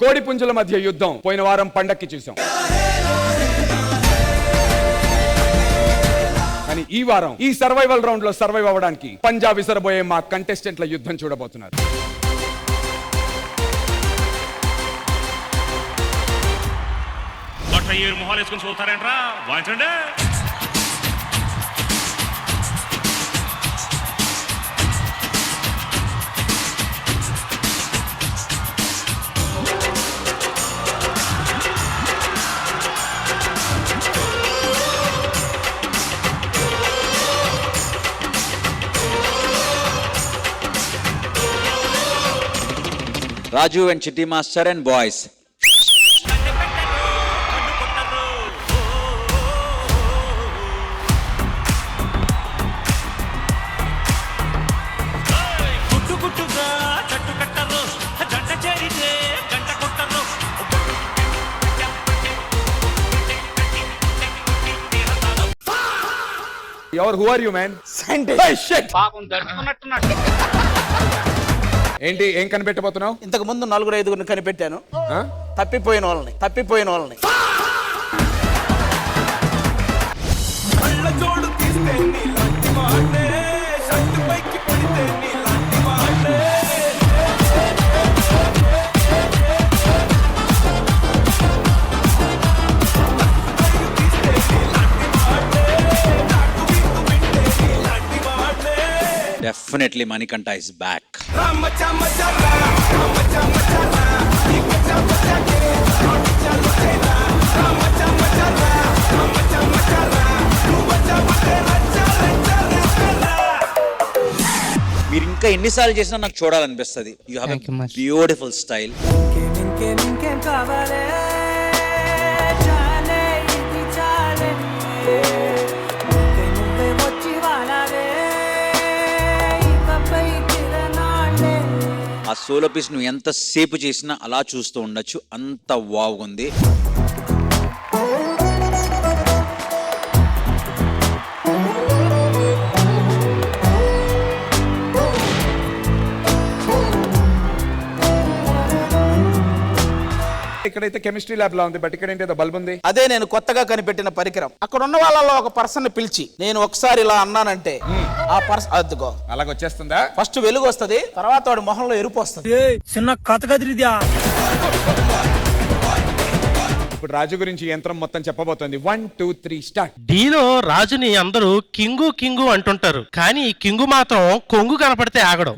కోడి పుంజుల మధ్య యుద్ధం పోయిన వారం పండక్కి చూసాం. కానీ ఈ వారం ఈ సర్వైవల్ రౌండ్ లో సర్వైవ్ అవ్వడానికి పంజాబ్ విసరబోయే మా కంటెస్టెంట్ల యుద్ధం చూడబోతున్నారు. మొహాలు వేసుకుని చూస్తారేంట్రా వాయించండి. Raju and Chitti Master and boys. Who are you, man? Scientist. Hey, shit. పాపం దడుచుకున్నట్టున్నట్టు. ఏంటి ఏం కనిపెట్టబోతున్నావు? ఇంతకు ముందు 4-5 కనిపెట్టాను. తప్పిపోయిన వాళ్ళని Definitely Manikanta is back. మీరు ఇంకా ఎన్నిసార్లు చేసినా నాకు చూడాలనిపిస్తుంది. You have a beautiful style. ఆ సోలో పీస్ నువ్వు ఎంత సేపు చేసినా అలా చూస్తూ ఉండొచ్చు, అంత బాగుంది. ఇక్కడైతే కెమిస్ట్రీ ల్యాబ్ లా ఉంది, బట్ ఇక్కడ ఏంటి బల్బ్ ఉంది. అదే నేను కొత్తగా కనిపెట్టిన పరికరం. అక్కడ ఉన్న వాళ్ళలో ఒక పర్సన్ పిలిచి నేను ఒకసారి ఇలా అన్నానంటే ఆ పర్సన్ అద్దుకో అలాగొచ్చేస్తుందా? ఫస్ట్ వెలుగు వస్తుంది, తర్వాత వాడి మొహంలో ఎరుపు వస్తుంది. చిన్న కథ కదిరిద్యా. ఇప్పుడు రాజు గురించి యంత్రం మొత్తం చెప్పబోతోంది. 1 2 3 స్టార్ట్. డీలో రాజుని అందరూ కింగు కింగు అంటుంటారు, కానీ ఈ కింగు మాత్రం కొంగు కనపడితే ఆగడం.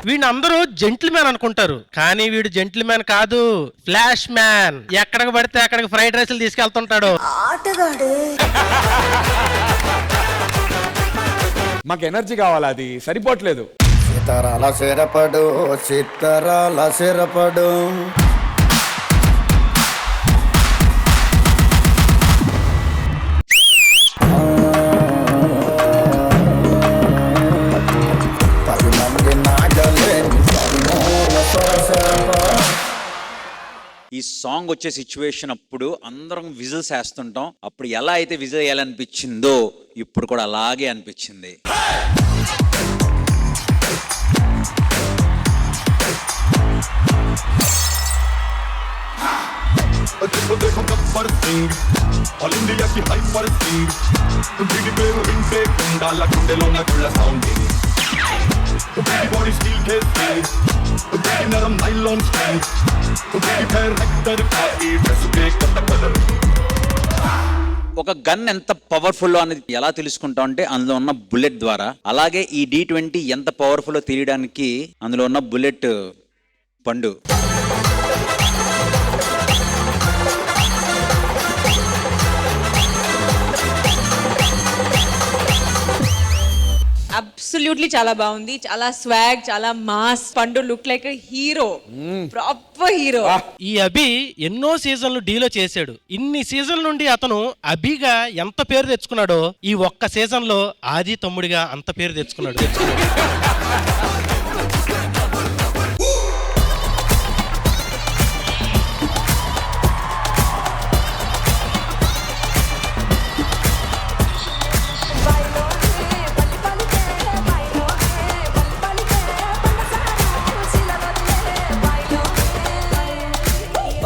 వీడిని అందరూ జెంటిల్మ్యాన్ అనుకుంటారు, కానీ వీడు జెంటిల్మ్యాన్ కాదు, ఫ్లాష్ మ్యాన్. ఎక్కడికి పడితే అక్కడికి ఫ్రైడ్ రైస్లు తీసుకెళ్తుంటాడు. మాకు ఎనర్జీ కావాలి, అది సరిపోవట్లేదు. సితారాల సిరపడు సితారాల సిరపడు ఈ సాంగ్ వచ్చే సిచ్యువేషన్ అప్పుడు అందరం విజిల్స్ వేస్తుంటాం. అప్పుడు ఎలా అయితే విజిల్ వేయాలనిపించిందో ఇప్పుడు కూడా అలాగే అనిపించింది. ఒక గన్ ఎంత పవర్ఫుల్ అనేది ఎలా తెలుసుకుంటాం అంటే అందులో ఉన్న బుల్లెట్ ద్వారా. అలాగే ఈ D20 ఎంత పవర్ఫుల్ తెలియడానికి అందులో ఉన్న బుల్లెట్ పండు. అబ్సల్యూట్లీ చాలా బాగుంది, చాలా స్వాగ్, చాలా మాస్. పండు look like hero, proper hero. ఈ అభి ఎన్నో సీజన్లు డీలో చేశాడు. ఇన్ని సీజన్ల నుండి అతను అభిగా ఎంత పేరు తెచ్చుకున్నాడో ఈ ఒక్క సీజన్ లో ఆది తమ్ముడిగా అంత పేరు తెచ్చుకున్నాడు.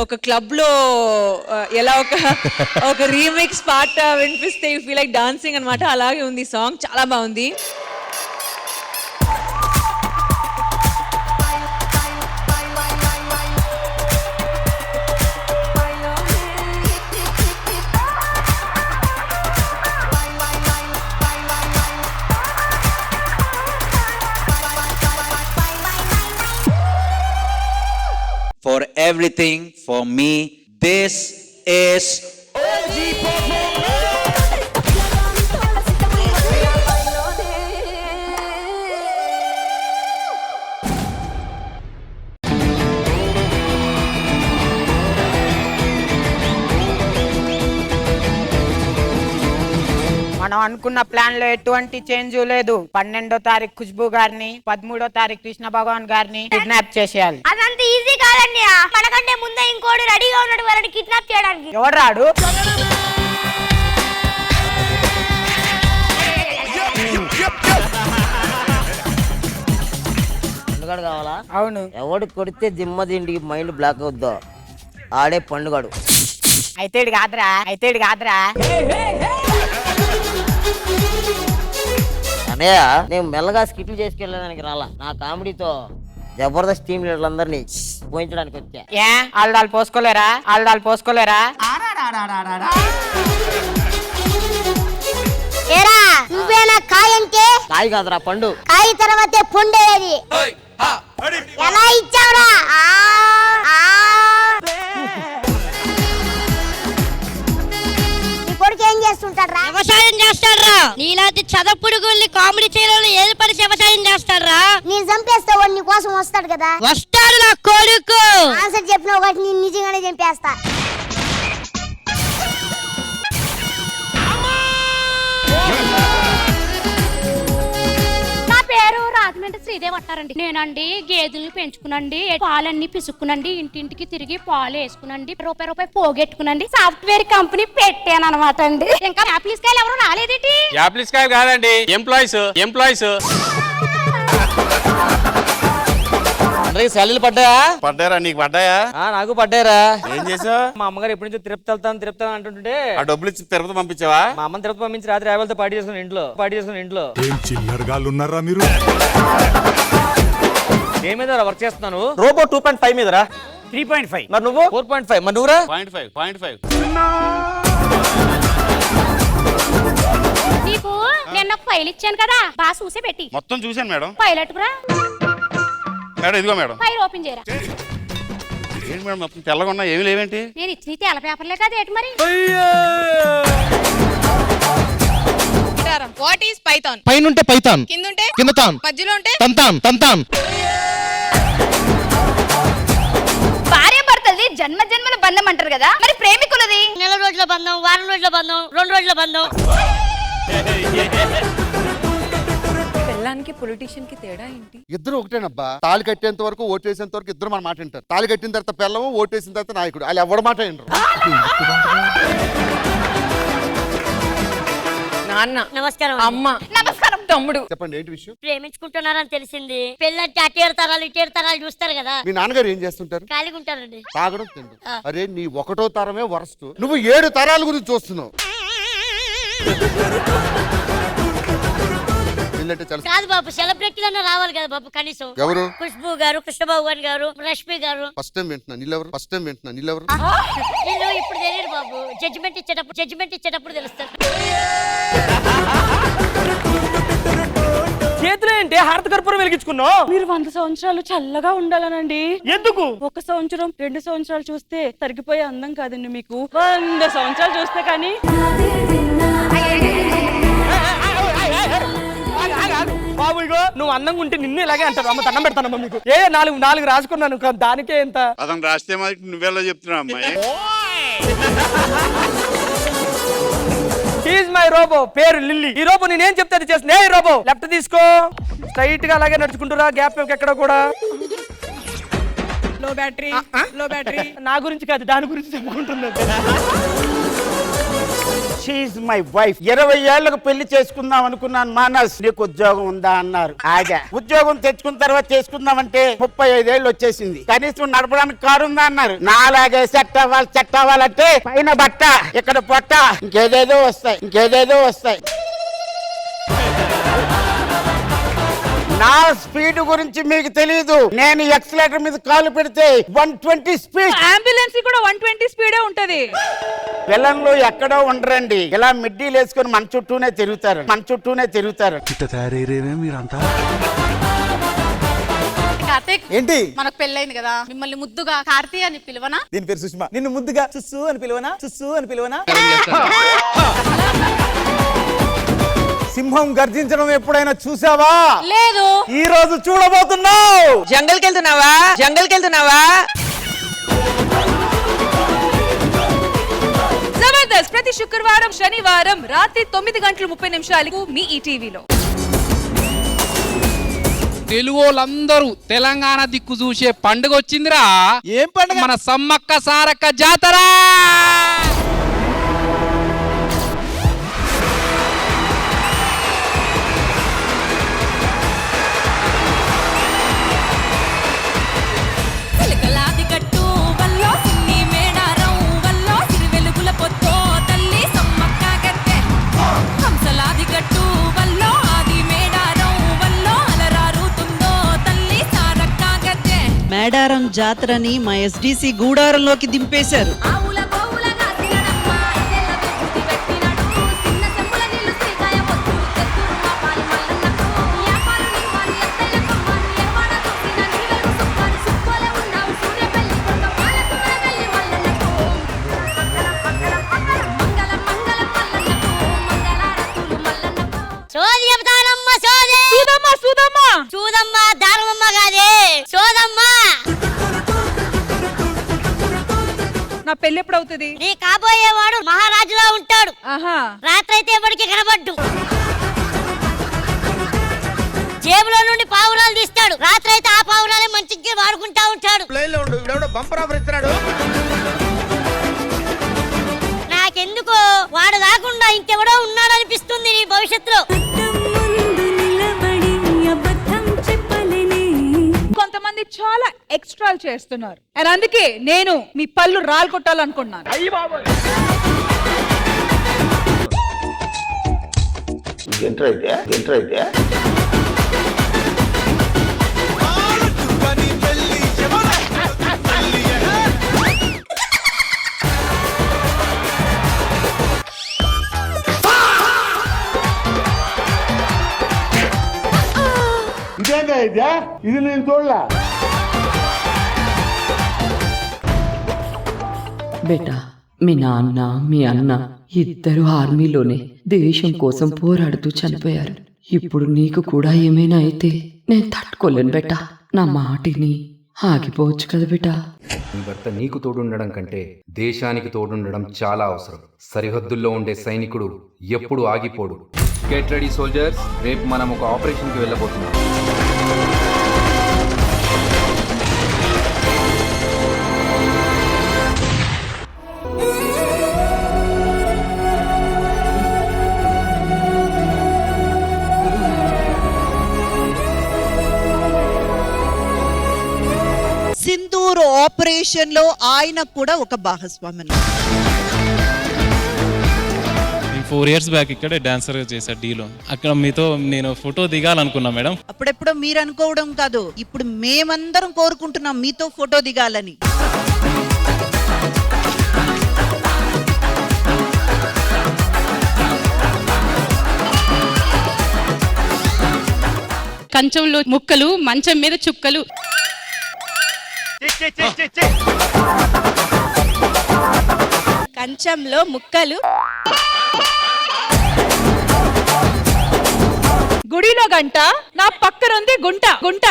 ఒక క్లబ్ లో ఎలా ఒక రీమిక్స్ పాట వినిపిస్తే యూ ఫీల్ లైక్ డాన్సింగ్ అన్నమాట. అలాగే ఉంది సాంగ్, చాలా బాగుంది. For everything, for me, this is మనం అనుకున్న ప్లాన్ లో ఎటువంటి చేంజ్ లేదు. 12వ తారీఖు ఖుష్బూ గారిని, 13వ తారీఖు కృష్ణ భగవాన్ గారిని కిడ్నాప్ చేసేయాలి. అదంత ఈజీ కాదండి. మనకంటే ముందే ఇంకోటి రెడీగా ఉన్నాడు వాళ్ళని కిడ్నాప్ చేయడానికి. ఎవడు రాడు? పండుగడు కావాలా? అవును. ఎవడు కొడితే దిమ్మ తిండికి మైండ్ బ్లాక్ అవుద్దో ఆడే పండుగడు. అయితే ఇడు కాదురా, అయితే ఇడు కాదురా. అన్నయ్య నేను మెల్లగా స్కిట్లు చేసుకెళ్ళడానికి రాలా, నా కామెడీతో జబర్దస్త్ టీం లీడర్లందరినీ పోయించడానికి వచ్చా. ఏ ఆల్దాలు పోసుకోలేరా? ఆల్దాలు పోసుకోలేరా? ఏరా నువ్వేనా కాయంటే? కాయ కాదురా పండు. కాయ తర్వాతే పొండేది. ఎలా ఇచ్చావురా? కొడుకు ఏం చేస్తుంటాడ్రా? వ్యవసాయం చేస్తాడ్రా. నీలాంటి చదప్పుడు గుళ్ళి కామెడీ చేయడంలో ఏది పని వ్యవసాయం చేస్తాడ్రా. నేను చంపేస్తా వాడు నీ కోసం వస్తాడు కదా. వస్తాడు నా కొడుకు. ఆన్సర్ చెప్పిన ఒకటి నేను నిజంగానే చంపేస్తా. నా పేరు రాజమండ్రి శ్రీదేవి అంటారండి. నేనండి గేదెలు పెంచుకునండి, పాలన్నీ పిసుక్కునండి, ఇంటింటికి తిరిగి పాలు వేసుకునండి, రూపాయి పోగెట్టుకునండి, సాఫ్ట్వేర్ కంపెనీ పెట్టాను అనమాట అండి. ఇంకా యాపిల్స్ కాయలు ఎవరు రాలేదేంటి? యాపిల్స్ కాయలు కాదండి, ఎంప్లాయీస్. అందరికి శాలరీలు పడ్డాయా? పడ్డారా? నీకు పడ్డాయా? నాకు పడ్డారా? ఏం చేసావు? మా అమ్మగారు ఎప్పటి నుంచో తిరుపతి వెళ్తాను అంటుంటే ఆ డబ్బులు ఇచ్చి తిరుపతి పంపించావా? మా అమ్మని తిరుపతి పంపించి రాత్రి యాభైలతో పార్టీ చేసుకుని ఇంట్లో చిల్లరగాళ్ళున్నారా మీరు? దేని మీద వర్క్ చేస్తున్నాను? రోబో 2.5 మీదరా? 3.5. మరి నువ్వు? 4.5. మరి నువ్వురా? 0.5. నీకు నేను ఒక ఫైల్ ఇచ్చాను కదా, బాగా చూసే పెట్టి. మొత్తం చూశాను మేడం. ఫైల్ అట్టుకురా. మేడం ఇదిగో మేడం. ఫైల్ ఓపెన్ చేయరా. ఏంటి మేడం మొత్తం తెల్లగా ఉన్నా, ఏమి లేవేంటి? నేను ఇచ్చిన తెల్ల పేపర్లే కదా ఏంటి మరి? What is python? పైనుంటే పైతాన్, కిందుంటే కిందతాన్, మధ్యలో ఉంటే తంతాన్. భార్య భర్తలది జన్మల బంధం అంటారు కదా, మరి ప్రేమికులది నెల రోజుల బంధం, వారం రోజుల బంధం, 2 రోజుల బంధం. పెళ్ళానికి పొలిటీషియన్ కి తేడా ఏంటి? ఇద్దరు ఒకటేనబ్బా. తాళి కట్టేంత వరకు ఓటేసేంత వరకు ఇద్దరు మన మాట వింటారు. తాళి కట్టిన తర్వాత పిల్లము, ఓటేసిన తర్వాత నాయకుడు. వాళ్ళు ఎవరి మాట వినరు. నాన్న నమస్కారం. అమ్మ నమస్కారం తమ్ముడు. చెప్పండి ఏంటి విషయం? ప్రేమించుకుంటున్నారని తెలిసింది. పెళ్ళంటే అటేరు తరాలు చూస్తారు కదా. మీ నాన్నగారు ఏం చేస్తుంటారు? ఖాళీగా ఉంటారండి. తాగడం, తిండు. అరే నీ 1వ తరమే వరస్ట్. నువ్వు 7 తరాల గురించి చూస్తున్నావు. కాదు బాబు, సెలబ్రిటీలన్నా రావాలి కదా బాబు కనీసం. ఎవరు? ఖుష్బూ గారు, కృష్ణ భగవాన్ గారు, రష్మి గారు. ఫస్ట్ టైం వింటున్నా. నీళ్ళెవరు? వీళ్ళు ఇప్పుడు తెలియదు బాబు. జడ్జిమెంట్ ఇచ్చేటప్పుడు తెలుస్తారు. చేతులు ఏంటి హారతి కర్పూరం వెలిగించుకున్నావు? మీరు 100 సంవత్సరాలు చల్లగా ఉండాలనండి. ఎందుకు? 1 సంవత్సరం 2 సంవత్సరాలు చూస్తే తరిగిపోయే అందం కాదండి మీకు. 100 సంవత్సరాలు చూస్తే కానీ. బాబు ఇగో నువ్వు అందంగా ఉంటే నిన్ను ఇలాగే అంటారు. అమ్మ దండం పెడతానమ్మా మీకు. ఏ 4 రాసుకున్నాను, దానికే ఎంత? అతను రాస్తే మరి నువ్వెలా చెప్తున్నావు అమ్మాయి? ఈజ్ మై రోబో, పేరు లిల్లీ. ఈ రోబో నేనేం చెప్తే అది చేస్తుంది. ఏ రోబో లెఫ్ట్ తీసుకో, స్ట్రైట్ గా అలాగే నడుచుకుంటురా, గ్యాప్ ఎక్కడ కూడా. లో బ్యాటరీ. నా గురించి కాదు, దాని గురించి చెప్పుకుంటున్నది. She my wife. 20 ఏళ్లకు పెళ్లి చేసుకుందాం అనుకున్నాను మానస్. నీకు ఉద్యోగం ఉందా అన్నారు. ఆగా. ఉద్యోగం తెచ్చుకున్న తర్వాత చేసుకుందామంటే 35 ఏళ్ళు వచ్చేసింది. కనీసం నడపడానికి కారు ఉందా అన్నారు. నాలాగే సెట్ అవ్వాలంటే పైన బట్ట ఇక్కడ పొట్ట ఇంకేదేదో వస్తాయి. నా స్పీడ్ గురించి మీకు తెలియదు. నేను ఎక్సలేటర్ మీద కాలు పెడితే 120 స్పీడ్. అంబులెన్స్ కూడా 120 స్పీడే ఉంటది. పిల్లలు ఎక్కడో ఉండరండి, ఇలా మిడ్డీలు వేసుకొని మన చుట్టూనే తిరుగుతారు. కార్తీక్, ఏంటి మనకు పెళ్ళైంది కదా, మిమ్మల్ని ముద్దుగా కార్తీ అని పిలవనా? దీని పేరు సుష్మా. నిన్ను ముద్దుగా సుస్సు అని పిలవనా? సింహం గర్జించడం ఎప్పుడైనా చూసావా? లేదు. ఈ రోజు చూడబోతున్నావు. జంగల్కి వెళ్తున్నావా? జబర్దస్త్ ప్రతి శుక్రవారం శనివారం రాత్రి 9:30 మీ ఈటీవీలో. తెలుగు వాళ్ళందరూ తెలంగాణ దిక్కు చూసే పండుగ వచ్చిందిరా. ఏం పండుగ? మన సమ్మక్క సారక్క జాతర. మేడారం జాతరని మా ఎస్డిసి గూడారంలోకి దింపేశారు. చూదమ్మా దానమమ్మ కాదే, సోదమ్మా. నా పెళ్లి ఎప్పుడు అవుతుంది? నీ కాబోయేవాడు మహారాజులా ఉంటాడు. రాత్రైతే ఎవరికి కనబడ్డు. జేబులో నుండి పావురాలు తీస్తాడు. రాత్రైతే ఆ పావురాలే మంచిగా వాడుకుంటా ఉంటాడు. నాకెందుకో వాడు కాకుండా ఇంకెవడో ఉన్నాడనిపిస్తుంది నీ భవిష్యత్తులో. కొంతమంది చాలా ఎక్స్ట్రాలు చేస్తున్నారు. అండ్ అందుకే నేను మీ పళ్ళు రాలు కొట్టాలనుకున్నాను. ఇది నేను చూడలా. బేటా, మీ నాన్న మీ అన్న ఇద్దరు ఆర్మీలోనే దేశం కోసం పోరాడుతూ చనిపోయారు. ఇప్పుడు నీకు కూడా ఏమైనా అయితే నేను తట్టుకోలేను బేటా. నా మాటిని ఆగిపోవచ్చు కదా బేటా. నీ భర్త నీకు తోడుండడం కంటే దేశానికి తోడుండడం చాలా అవసరం. సరిహద్దుల్లో ఉండే సైనికుడు ఎప్పుడు ఆగిపోడు. గెట్ రెడీ సోల్జర్స్, రేపు మనం ఒక ఆపరేషన్కి వెళ్ళబోతున్నాం. సింధూర్ ఆపరేషన్ లో ఆయన కూడా ఒక భాగస్వామి. 4 years బ్యాక్ ఇక్కడ డాన్సర్ చేశా డీలో. అక్కడ మీతో నేను ఫోటో దిగాలనుకున్నా మేడం. అప్పుడెప్పుడో మీరు అనుకోవడం కాదు, ఇప్పుడు మేమందరం కోరుకుంటున్నాం మీతో ఫోటో దిగాలని. కంచంలో ముక్కలు, మంచం మీద చుక్కలు. కంచంలో ముక్కలు, గుడిలో గంట, నా పక్కనుంది గుంట గుంట.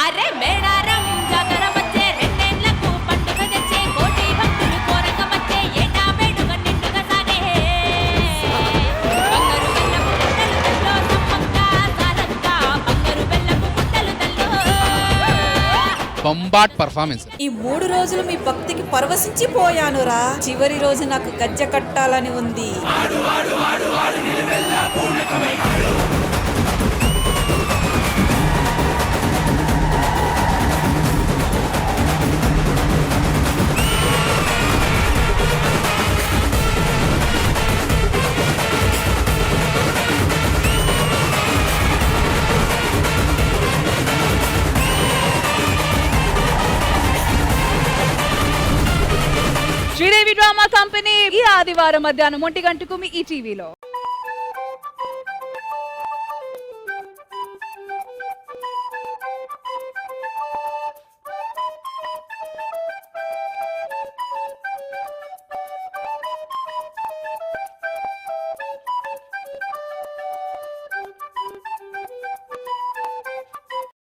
అరే మేడారం జాతర వచ్చే, రెండేళ్లకు పండుగ తెచ్చే, కోటి భక్తులు కోరక వచ్చే, ఏటా వేడుక నిండుగా సాగే. బంగారు బొంబాట్ పర్ఫార్మెన్స్. ఈ 3 రోజులు మీ భక్తికి పరవశించిపోయానురా. చివరి రోజు నాకు గజ్జె కట్టాలని ఉంది. శ్రీదేవి డ్రామా కంపెనీ ఈ ఆదివారం మధ్యాహ్నం 1 గంటకు మీ ఈటీవీలో.